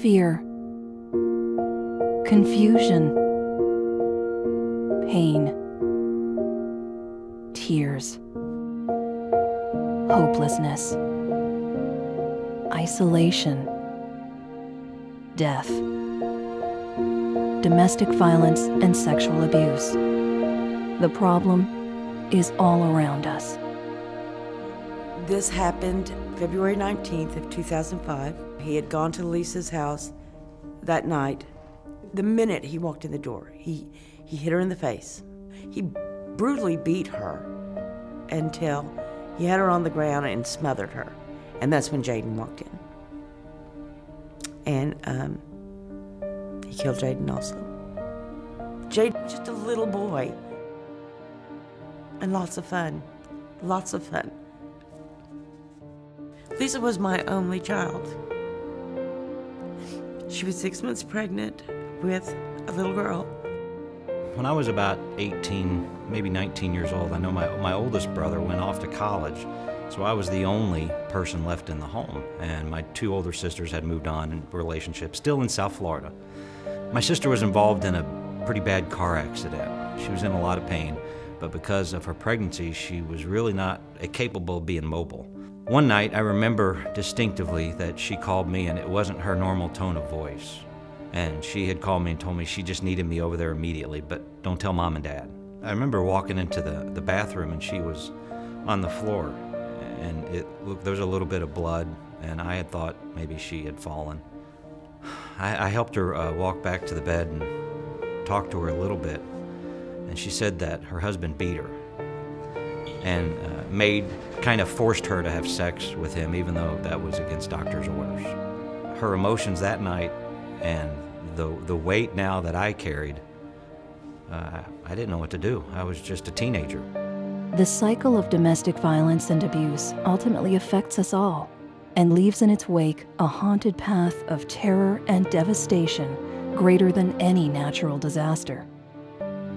fear, confusion, pain, tears, hopelessness, isolation, death, domestic violence, and sexual abuse. The problem is all around us. This happened February 19th of 2005. He had gone to Lisa's house that night. The minute he walked in the door, he hit her in the face. He brutally beat her until he had her on the ground and smothered her. And that's when Jaden walked in. And he killed Jaden also. Jaden was just a little boy. And lots of fun. Lots of fun. Lisa was my only child. She was 6 months pregnant with a little girl. When I was about 18, maybe 19 years old, I know my oldest brother went off to college, so I was the only person left in the home, and my two older sisters had moved on in relationships, still in South Florida. My sister was involved in a pretty bad car accident. She was in a lot of pain, but because of her pregnancy, she was really not capable of being mobile. One night, I remember distinctively that she called me, and it wasn't her normal tone of voice. And she had called me and told me she just needed me over there immediately, but don't tell Mom and Dad. I remember walking into the bathroom, and she was on the floor, and there was a little bit of blood, and I had thought maybe she had fallen. I helped her walk back to the bed and talked to her a little bit, and she said that her husband beat her and kind of forced her to have sex with him, even though that was against doctor's orders. Her emotions that night and the weight now that I carried, I didn't know what to do. I was just a teenager. The cycle of domestic violence and abuse ultimately affects us all and leaves in its wake a haunted path of terror and devastation greater than any natural disaster.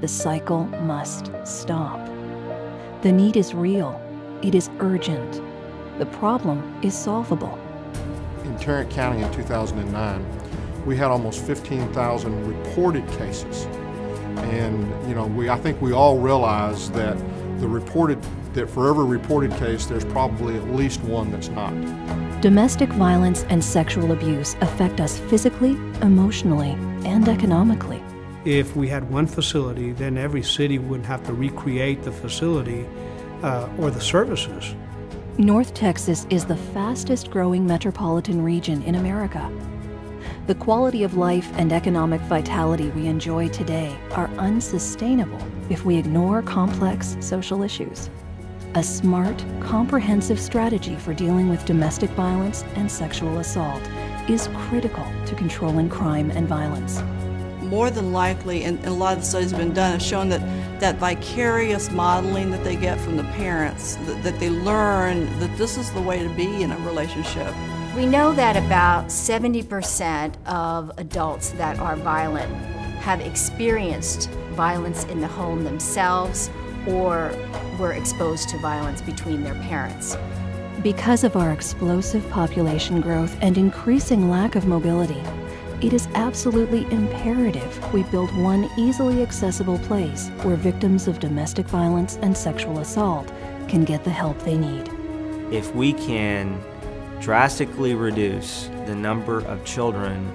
The cycle must stop. The need is real. It is urgent. The problem is solvable. In Tarrant County in 2009, we had almost 15,000 reported cases. And I think we all realize that for every reported case, there's probably at least one that's not. Domestic violence and sexual abuse affect us physically, emotionally, and economically. If we had one facility, then every city wouldn't have to recreate the facility or the services. North Texas is the fastest growing metropolitan region in America. The quality of life and economic vitality we enjoy today are unsustainable if we ignore complex social issues. A smart, comprehensive strategy for dealing with domestic violence and sexual assault is critical to controlling crime and violence. More than likely, and a lot of the studies have been done, have shown that vicarious modeling that they get from the parents, that they learn that this is the way to be in a relationship. We know that about 70% of adults that are violent have experienced violence in the home themselves or were exposed to violence between their parents. Because of our explosive population growth and increasing lack of mobility, it is absolutely imperative we build one easily accessible place where victims of domestic violence and sexual assault can get the help they need. If we can drastically reduce the number of children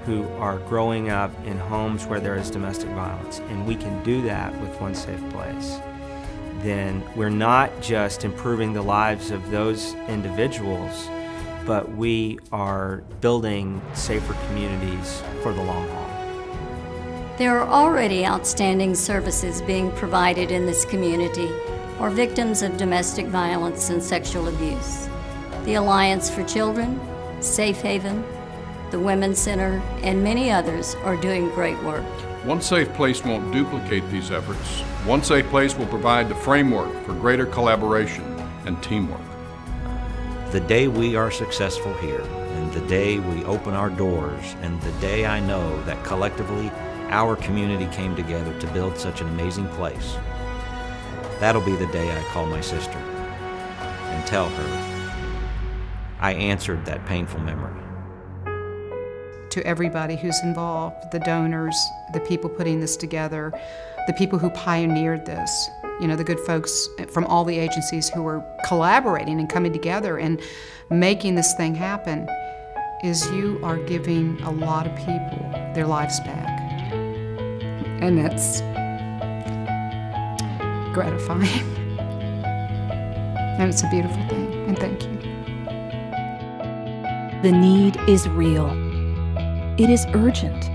who are growing up in homes where there is domestic violence, and we can do that with One Safe Place, then we're not just improving the lives of those individuals, but we are building safer communities for the long haul. There are already outstanding services being provided in this community for victims of domestic violence and sexual abuse. The Alliance for Children, Safe Haven, the Women's Center, and many others are doing great work. One Safe Place won't duplicate these efforts. One Safe Place will provide the framework for greater collaboration and teamwork. The day we are successful here, and the day we open our doors, and the day I know that collectively our community came together to build such an amazing place, that'll be the day I call my sister and tell her I answered that painful memory. to everybody who's involved, the donors, the people putting this together, the people who pioneered this, you know, the good folks from all the agencies who are collaborating and coming together and making this thing happen, is you are giving a lot of people their lives back. And that's gratifying. And it's a beautiful thing, and thank you. The need is real. It is urgent.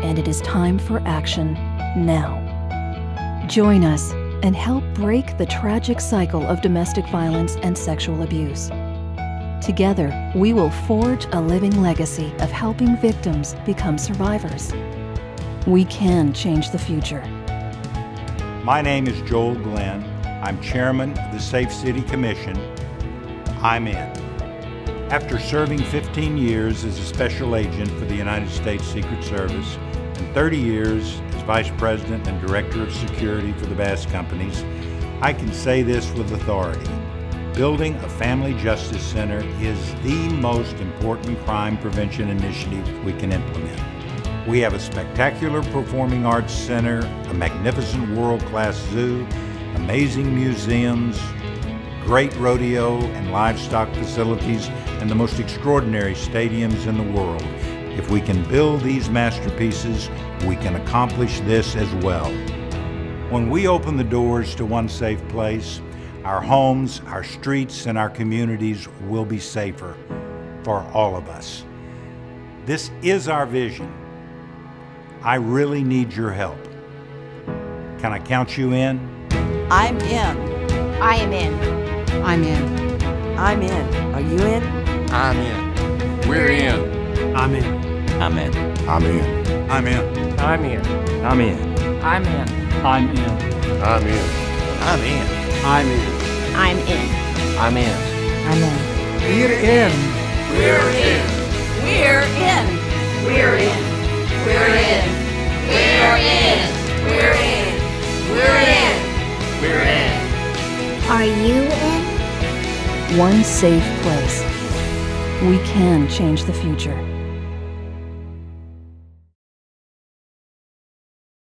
And it is time for action now. Join us and help break the tragic cycle of domestic violence and sexual abuse. Together, we will forge a living legacy of helping victims become survivors. We can change the future. My name is Joel Glenn. I'm chairman of the Safe City Commission. I'm in. After serving 15 years as a special agent for the United States Secret Service and 30 years as vice president and director of security for the Bass Companies, I can say this with authority. Building a family justice center is the most important crime prevention initiative we can implement. We have a spectacular performing arts center, a magnificent world-class zoo, amazing museums, great rodeo and livestock facilities, and the most extraordinary stadiums in the world. If we can build these masterpieces, we can accomplish this as well. When we open the doors to One Safe Place, our homes, our streets, and our communities will be safer for all of us. This is our vision. I really need your help. Can I count you in? I'm in. I am in. I'm in. I'm in. Are you in? I'm in. We're in. I'm in. I'm in. I'm in. I'm in. I'm in. I'm in. I'm in. I'm in. I'm in. I'm in. I'm in. I'm in. I'm in. I'm in. We're in. We're in. We're in. We're in. We're in. We're in. We're in. We're in. We're in. Are you in? One Safe Place. We can change the future.